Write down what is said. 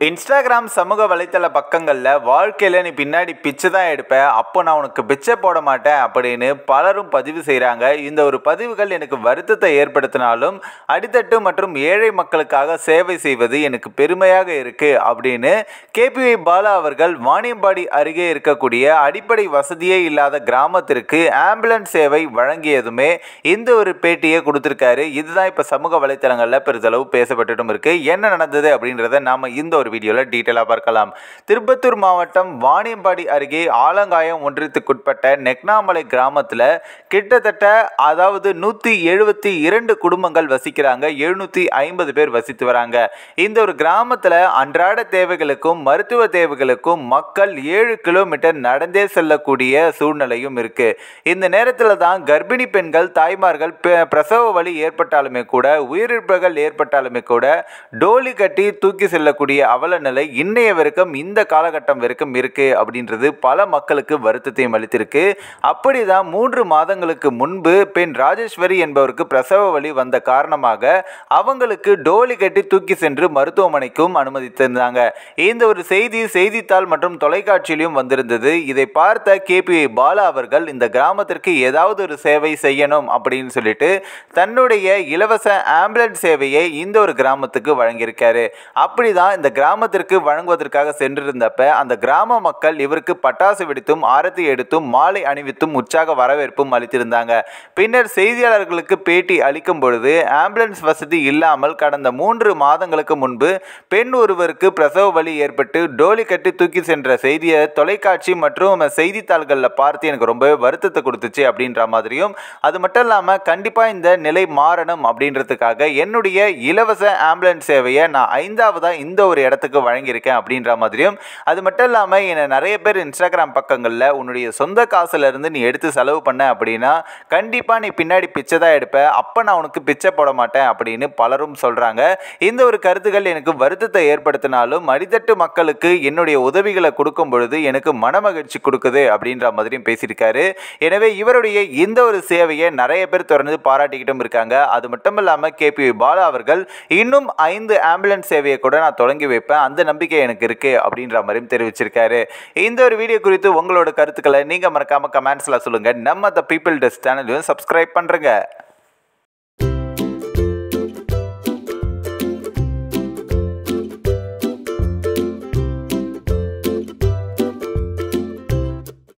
Instagram சமூக வலைத்தள பக்கங்களில் வாழ்க்கையில் நீ பின்னாடி பிச்சை தான் எடுப்ப, அப்போ நான் உனக்கு பிச்சை போட மாட்டேன் அப்படின்னு பலரும் பதிவு செய்கிறாங்க. இந்த ஒரு பதிவுகள் எனக்கு வருத்தத்தை ஏற்படுத்தினாலும் அடித்தட்டு மற்றும் ஏழை மக்களுக்காக சேவை செய்வது எனக்கு பெருமையாக இருக்குது அப்படின்னு கேபிஒய் பாலா அவர்கள் வாணியம்பாடி அருகே இருக்கக்கூடிய அடிப்படை வசதியே இல்லாத கிராமத்திற்கு ஆம்புலன்ஸ் சேவை வழங்கியதுமே இந்த ஒரு பேட்டியை கொடுத்துருக்காரு. இதுதான் இப்போ சமூக வலைத்தளங்களில் பெரிதளவு பேசப்பட்டுட்டும் இருக்குது. என்ன நடந்தது அப்படின்றத நாம் இந்த ஒரு வீடியோவில் டீட்டெயிலாக பார்க்கலாம். திருப்பத்தூர் மாவட்டம் வாணியம்பாடி அருகே ஆலங்காயம் ஒன்றியத்துக்குட்பட்ட நெக்னாமலை கிராமத்தில் கிட்டத்தட்ட 172 குடும்பங்கள் வசிக்கிறாங்க. 750 பேர் வசித்து வராங்க. இந்த ஒரு கிராமத்தில் அன்றாட தேவைகளுக்கும் மருத்துவ தேவைகளுக்கும் மக்கள் 7 கிலோமீட்டர் நடந்தே செல்லக்கூடிய சூழ்நிலையும் இருக்கு. இந்த நேரத்தில் தான் கர்ப்பிணி பெண்கள் தாய்மார்கள் பிரசவ வலி ஏற்பட்டாலுமே கூட உயிரிழப்புகள் ஏற்பட்டாலுமே கூட டோலி கட்டி தூக்கி செல்லக்கூடிய அவல நிலை இன்னைய வரைக்கும் இந்த காலகட்டம் வரைக்கும் இருக்கு அப்படின்றது பல மக்களுக்கு வருத்தத்தையும் அளித்திருக்கு. அப்படிதான் 3 மாதங்களுக்கு முன்பு பெண் ராஜேஸ்வரி என்பவருக்கு பிரசவ வலி வந்த காரணமாக அவங்களுக்கு டோலி கட்டி தூக்கி சென்று மருத்துவமனைக்கும் அனுமதித்திருந்தாங்க. இந்த ஒரு செய்தித்தாள் மற்றும் தொலைக்காட்சியிலும் வந்திருந்தது. இதை பார்த்த கேபிஒய் பாலா அவர்கள் இந்த கிராமத்திற்கு ஏதாவது ஒரு சேவை செய்யணும் அப்படின்னு சொல்லிட்டு தன்னுடைய இலவச ஆம்புலன்ஸ் சேவையை இந்த ஒரு கிராமத்துக்கு வழங்கியிருக்காரு. அப்படிதான் இந்த கிராமத்திற்கு வழங்குவதற்காக சென்றிருந்தப்ப அந்த கிராம மக்கள் இவருக்கு பட்டாசு வெடித்தும் ஆரத்தி எடுத்தும் மாலை அணிவித்தும் உற்சாக வரவேற்பும் அளித்திருந்தாங்க. பின்னர் செய்தியாளர்களுக்கு பேட்டி அளிக்கும் பொழுது ஆம்புலன்ஸ் வசதி இல்லாமல் கடந்த 3 மாதங்களுக்கு முன்பு பெண் ஒருவருக்கு பிரசவ வலி ஏற்பட்டு டோலி கட்டி தூக்கி சென்ற செய்தியை தொலைக்காட்சி மற்றும் செய்தித்தாள்களில் பார்த்து எனக்கு ரொம்பவே வருத்தத்தை கொடுத்துச்சு அப்படின்ற மாதிரியும், அது மட்டும் இல்லாமல் கண்டிப்பாக இந்த நிலை மாறணும் அப்படின்றதுக்காக என்னுடைய இலவச ஆம்புலன்ஸ் சேவையை நான் 5ஆவதாக இந்த ஒரு இடத்துக்கு வழங்கியிருக்கேன் அப்படின்ற மாதிரியும், அது மட்டும் இல்லாமல் என்னை நிறைய பேர் இன்ஸ்டாகிராம் பக்கங்களில் உன்னுடைய சொந்த காசுல இருந்து நீ எடுத்து செலவு பண்ண அப்படின்னா கண்டிப்பாக நீ பின்னாடி பிச்சை தான் எடுப்ப, அப்போ நான் உனக்கு பிச்சை போட மாட்டேன் அப்படின்னு பலரும் சொல்கிறாங்க. இந்த ஒரு கருத்துக்கள் எனக்கு வருத்தத்தை ஏற்படுத்தினாலும் அடித்தட்டு மக்களுக்கு என்னுடைய உதவிகளை கொடுக்கும் பொழுது எனக்கு மனமகிழ்ச்சி கொடுக்குது அப்படின்ற மாதிரியும் பேசியிருக்காரு. எனவே இவருடைய இந்த ஒரு சேவையை நிறைய பேர் தொடர்ந்து பாராட்டிக்கிட்டும் இருக்காங்க. அது மட்டும் இல்லாமல் கேபிஒய் பாலா அவர்கள் இன்னும் 5 ஆம்புலன்ஸ் சேவையை கூட நான் தொடங்கி வைப்பேன், அந்த நம்பிக்கை எனக்கு இருக்கு அப்படின்ற மாதிரியும் தெரிவிச்சிருக்காரு. இந்த ஒரு வீடியோ குறித்து உங்களோட கருத்துக்களை நீங்க மறக்காம கமெண்ட்ஸ்ல சொல்லுங்க. நம்ம தி பீப்பிள் டெஸ்க் சேனலையும் சப்ஸ்கிரைப் பண்றேங்க.